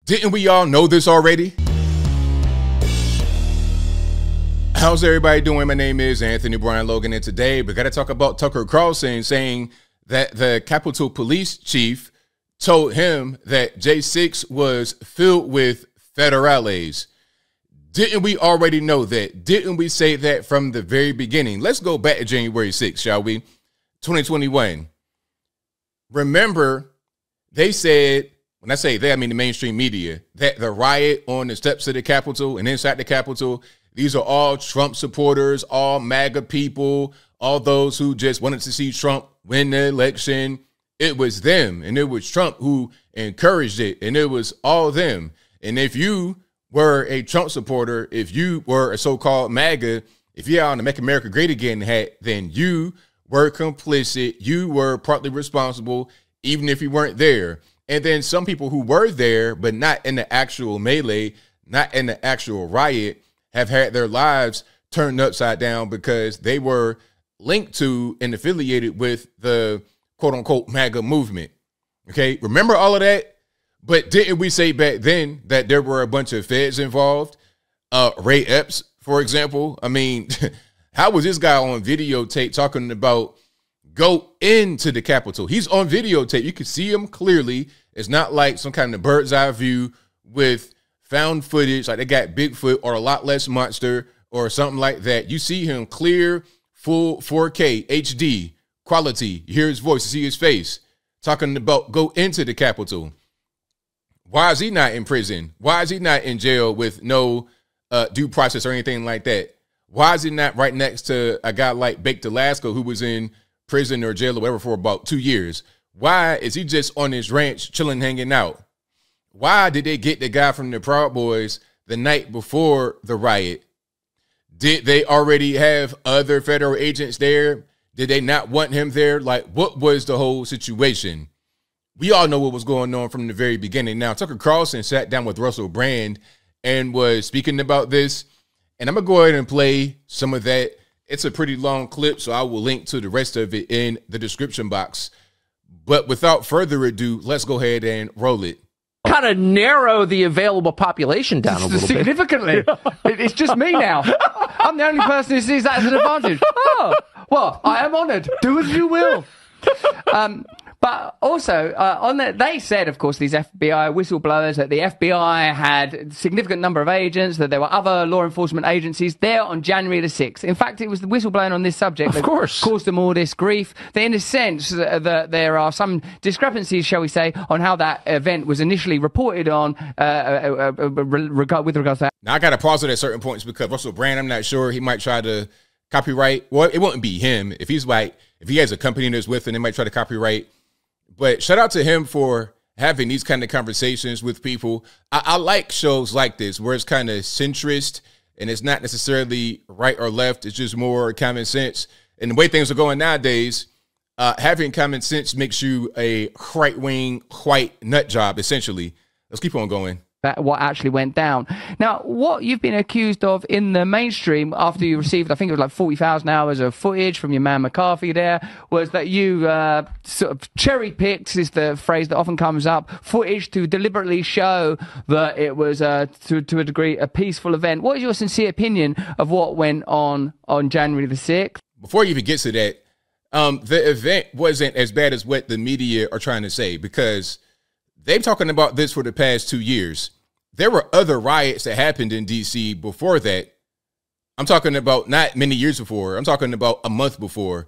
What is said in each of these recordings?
Didn't we all know this already? How's everybody doing? My name is Anthony Brian Logan, and today we got to talk about Tucker Carlson saying that the Capitol Police Chief told him that J6 was filled with federales. Didn't we already know that? Didn't we say that from the very beginning? Let's go back to January 6th, shall we? 2021. Remember, they said, when I say they, I mean the mainstream media, that the riot on the steps of the Capitol and inside the Capitol, these are all Trump supporters, all MAGA people, all those who just wanted to see Trump win the election. It was them, and it was Trump who encouraged it, and it was all them. And if you were a Trump supporter, if you were a so-called MAGA, if you're on the Make America Great Again hat, then you were complicit. You were partly responsible, even if you weren't there. And then some people who were there, but not in the actual melee, not in the actual riot, have had their lives turned upside down because they were linked to and affiliated with the quote-unquote MAGA movement. Okay, remember all of that? But didn't we say back then that there were a bunch of feds involved? Ray Epps, for example. I mean, how was this guy on videotape talking about go into the Capitol? He's on videotape. You can see him clearly. It's not like some kind of bird's eye view with found footage, like they got Bigfoot or a lot less monster or something like that. You see him clear, full 4K, HD, quality. You hear his voice, you see his face, talking about go into the Capitol. Why is he not in prison? Why is he not in jail with no due process or anything like that? Why is he not right next to a guy like Baked Alaska who was in prison or jail or whatever for about 2 years? Why is he just on his ranch chilling, hanging out? Why did they get the guy from the Proud Boys the night before the riot? Did they already have other federal agents there? Did they not want him there? Like, what was the whole situation? We all know what was going on from the very beginning. Now, Tucker Carlson sat down with Russell Brand and was speaking about this. And I'm going to go ahead and play some of that. It's a pretty long clip, so I will link to the rest of it in the description box. But without further ado, let's go ahead and roll it. Kind of narrow the available population down a little bit. Significantly. It's just me now. I'm the only person who sees that as an advantage. Oh, well, I am honoured. Do as you will. But also, on that, they said, of course, these FBI whistleblowers, that the FBI had a significant number of agents, that there were other law enforcement agencies there on January the 6th. In fact, it was the whistleblowing on this subject that caused them all this grief. That in a sense, that there are some discrepancies, shall we say, on how that event was initially reported on with regards to that. Now, I got to pause it at certain points because Russell Brand, I'm not sure, he might try to copyright. Well, it wouldn't be him. If he's like, if he has a company that's with him, they might try to copyright. But shout out to him for having these kind of conversations with people. I like shows like this where it's kind of centrist and it's not necessarily right or left. It's just more common sense. And the way things are going nowadays, having common sense makes you a right-wing white nut job, essentially. Let's keep on going. What actually went down. Now, what you've been accused of in the mainstream after you received, I think it was like 40,000 hours of footage from your man McCarthy there, was that you sort of cherry-picked, is the phrase that often comes up, footage to deliberately show that it was, to a degree, a peaceful event. What is your sincere opinion of what went on January the 6th? Before you even get to that, the event wasn't as bad as what the media are trying to say because they've talking about this for the past 2 years. There were other riots that happened in D.C. before that. I'm talking about not many years before. I'm talking about a month before,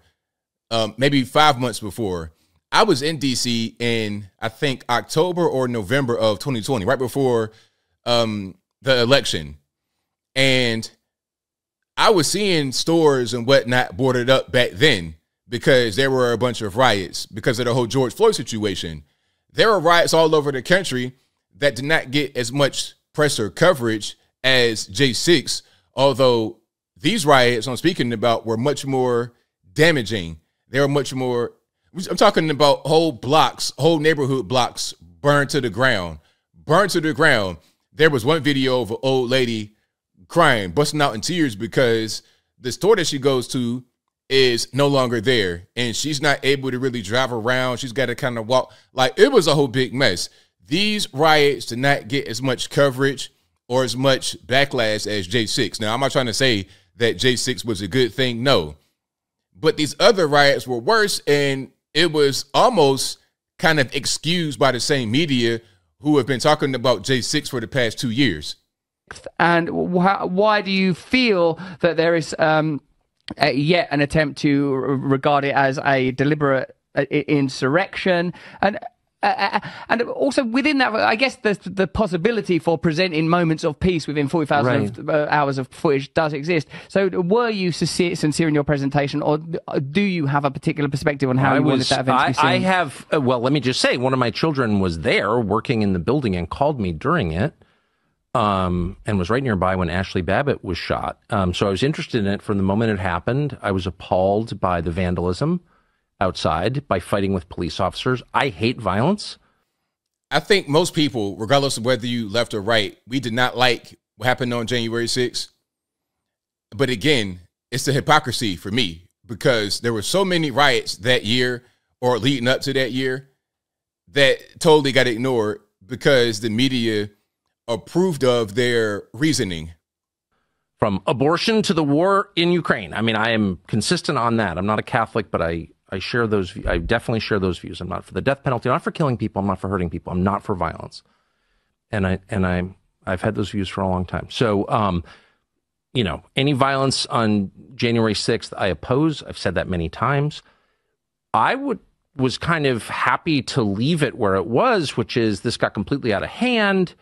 maybe 5 months before. I was in D.C. in, I think, October or November of 2020, right before the election. And I was seeing stores and whatnot boarded up back then because there were a bunch of riots because of the whole George Floyd situation. There were riots all over the country that did not get as much press or coverage as J6, although these riots I'm speaking about were much more damaging. They were much more, I'm talking about whole blocks, whole neighborhood blocks burned to the ground. Burned to the ground. There was one video of an old lady crying, busting out in tears because the store that she goes to is no longer there and she's not able to really drive around. She's got to kind of walk. Like, it was a whole big mess. these riots did not get as much coverage or as much backlash as J6. Now, I'm not trying to say that J6 was a good thing. No. But these other riots were worse, and it was almost kind of excused by the same media who have been talking about J6 for the past 2 years. And why do you feel that there is yet an attempt to regard it as a deliberate insurrection? And also within that, I guess the possibility for presenting moments of peace within 40,000 hours of footage does exist. So were you sincere in your presentation, or do you have a particular perspective on how you wanted that event to be seen? I have, well, let me just say, one of my children was there working in the building and called me during it, and was right nearby when Ashley Babbitt was shot. So I was interested in it from the moment it happened. I was appalled by the vandalism outside, by fighting with police officers. I hate violence. I think most people, regardless of whether you left or right, we did not like what happened on January 6th. But again, it's the hypocrisy for me, because there were so many riots that year or leading up to that year that totally got ignored because the media approved of their reasoning. From abortion to the war in Ukraine. I mean, I am consistent on that. I'm not a Catholic, but I share those. I definitely share those views. I'm not for the death penalty. I'm not for killing people. I'm not for hurting people. I'm not for violence. And I've had those views for a long time. So, you know, any violence on January 6th, I oppose. I've said that many times. I was kind of happy to leave it where it was, which is this got completely out of hand.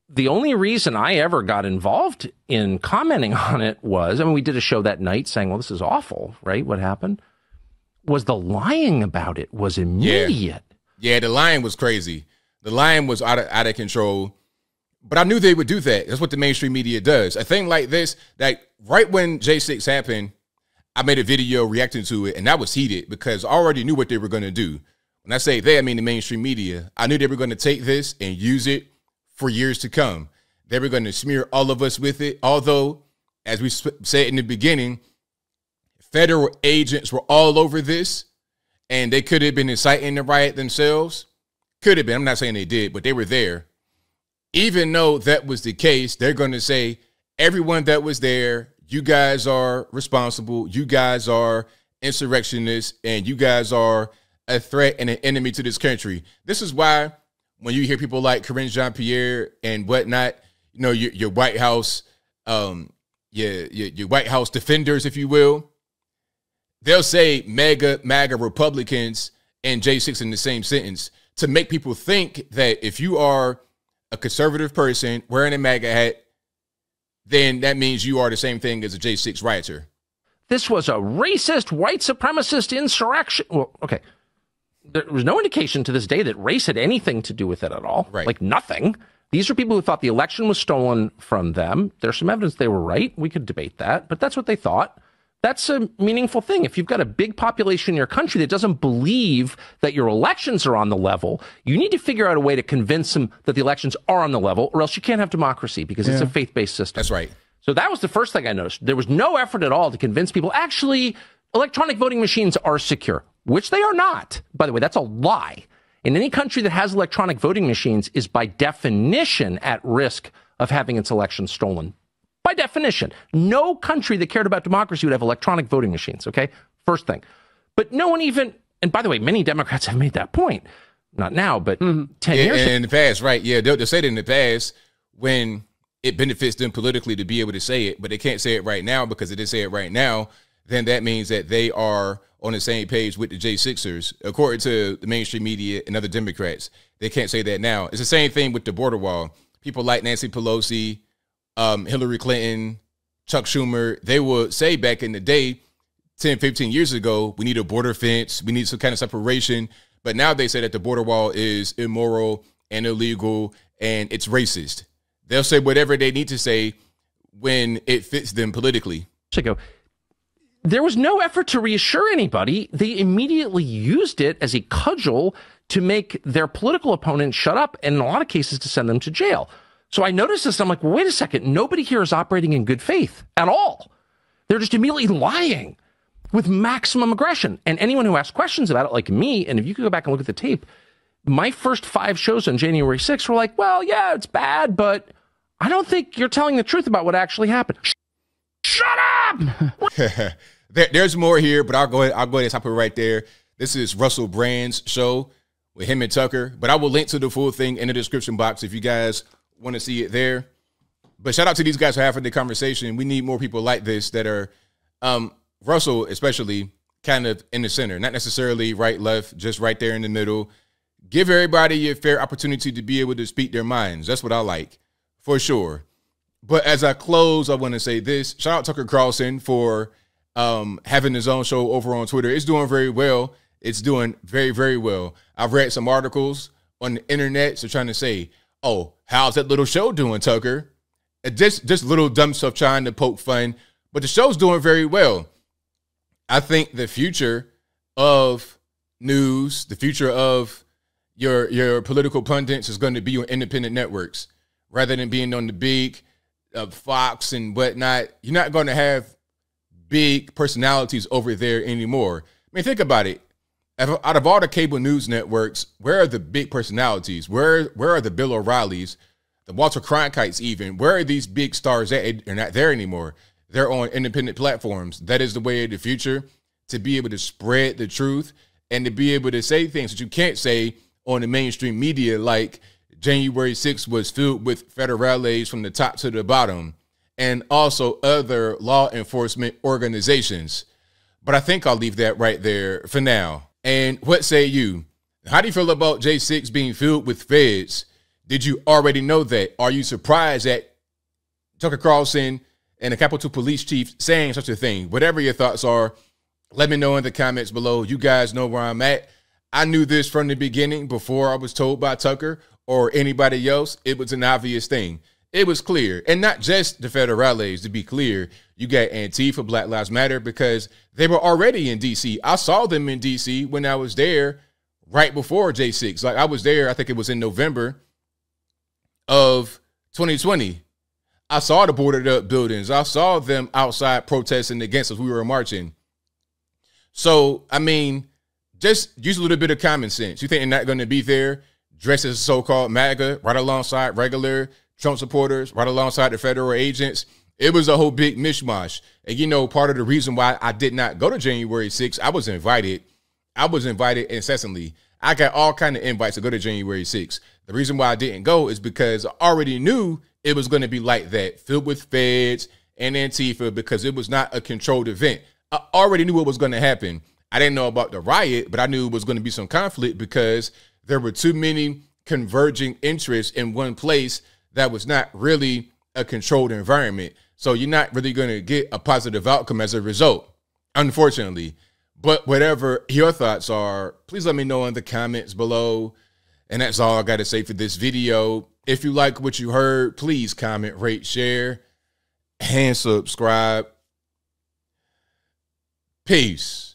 The only reason I ever got involved in commenting on it was, I mean, we did a show that night saying, well, this is awful, right? What happened? Was the lying about it was immediate. Yeah, the lying was crazy. The lying was out of control. But I knew they would do that. That's what the mainstream media does. A thing like this, like right when J6 happened, I made a video reacting to it, and that was heated because I already knew what they were going to do. When I say they, I mean the mainstream media. I knew they were going to take this and use it for years to come. They were going to smear all of us with it. Although, as we said in the beginning, federal agents were all over this, and they could have been inciting the riot themselves. Could have been. I'm not saying they did, but they were there. Even though that was the case, they're going to say, everyone that was there, you guys are responsible. You guys are insurrectionists, and you guys are a threat and an enemy to this country. This is why when you hear people like Karine Jean-Pierre and whatnot, you know, your White House, your White House defenders, if you will, they'll say MAGA Republicans and J6 in the same sentence to make people think that if you are a conservative person wearing a MAGA hat, then that means you are the same thing as a J6 rioter. This was a racist, white supremacist insurrection. Well, okay. There was no indication to this day that race had anything to do with it at all. Right. Like nothing. These are people who thought the election was stolen from them. There's some evidence they were right. We could debate that, but that's what they thought. That's a meaningful thing. If you've got a big population in your country that doesn't believe that your elections are on the level, you need to figure out a way to convince them that the elections are on the level, or else you can't have democracy because it's a faith-based system. That's right. So that was the first thing I noticed. There was no effort at all to convince people, actually, electronic voting machines are secure, which they are not. By the way, that's a lie. In any country that has electronic voting machines is by definition at risk of having its elections stolen. By definition, no country that cared about democracy would have electronic voting machines, okay? First thing. But no one even, and by the way, many Democrats have made that point. Not now, but 10 years ago. In the past, right. Yeah, they'll say it in the past when it benefits them politically to be able to say it, but they can't say it right now because if they say it right now, then that means that they are on the same page with the J6ers, according to the mainstream media and other Democrats. They can't say that now. It's the same thing with the border wall. People like Nancy Pelosi, Hillary Clinton, Chuck Schumer, they would say back in the day, 10, 15 years ago, we need a border fence, we need some kind of separation. But now they say that the border wall is immoral and illegal and it's racist. They'll say whatever they need to say when it fits them politically. There was no effort to reassure anybody. They immediately used it as a cudgel to make their political opponents shut up, and in a lot of cases to send them to jail. So I noticed this, and I'm like, well, wait a second. Nobody here is operating in good faith at all. They're just immediately lying with maximum aggression. And anyone who asks questions about it, like me, and if you could go back and look at the tape, my first 5 shows on January 6th were like, well, yeah, it's bad, but I don't think you're telling the truth about what actually happened. Shut up! There's more here, but I'll go ahead and stop it right there. This is Russell Brand's show with him and Tucker, but I will link to the full thing in the description box if you guys want to see it there. But shout out to these guys for having the conversation. We need more people like this that are, Russell especially, kind of in the center, not necessarily right, left, just right there in the middle. Give everybody a fair opportunity to be able to speak their minds. That's what I like, for sure. But as I close, I want to say this. Shout out Tucker Carlson for having his own show over on Twitter. It's doing very well. It's doing very, very well. I've read some articles on the internet, so trying to say, oh, how's that little show doing, Tucker? Just little dumb stuff trying to poke fun. But the show's doing very well. I think the future of news, the future of your political pundits is going to be on independent networks rather than being on the big Fox and whatnot. You're not going to have big personalities over there anymore. I mean, think about it. Out of all the cable news networks, where are the big personalities? Where are the Bill O'Reillys, the Walter Cronkites even? Where are these big stars at? They're not there anymore. They're on independent platforms. That is the way of the future, to be able to spread the truth and to be able to say things that you can't say on the mainstream media, like January 6th was filled with federales from the top to the bottom, and also other law enforcement organizations. But I think I'll leave that right there for now. And what say you? How do you feel about J6 being filled with feds? Did you already know that? Are you surprised at Tucker Carlson and the Capitol Police Chief saying such a thing? Whatever your thoughts are, let me know in the comments below. You guys know where I'm at. I knew this from the beginning before I was told by Tucker or anybody else. It was an obvious thing. It was clear. And not just the federales, to be clear. You got Antifa, Black Lives Matter, because they were already in D.C. I saw them in D.C. when I was there right before J6. Like, I was there, I think it was in November of 2020. I saw the boarded up buildings. I saw them outside protesting against us. We were marching. So, I mean, just use a little bit of common sense. You think they're not going to be there dressed as so-called MAGA right alongside regular Trump supporters, right alongside the federal agents? It was a whole big mishmash. And, you know, part of the reason why I did not go to January 6th, I was invited. I was invited incessantly. I got all kind of invites to go to January 6th. The reason why I didn't go is because I already knew it was going to be like that, filled with feds and Antifa, because it was not a controlled event. I already knew what was going to happen. I didn't know about the riot, but I knew it was going to be some conflict because there were too many converging interests in one place that was not really a controlled environment. So you're not really going to get a positive outcome as a result, unfortunately. But whatever your thoughts are, please let me know in the comments below. And that's all I got to say for this video. If you like what you heard, please comment, rate, share, and subscribe. Peace.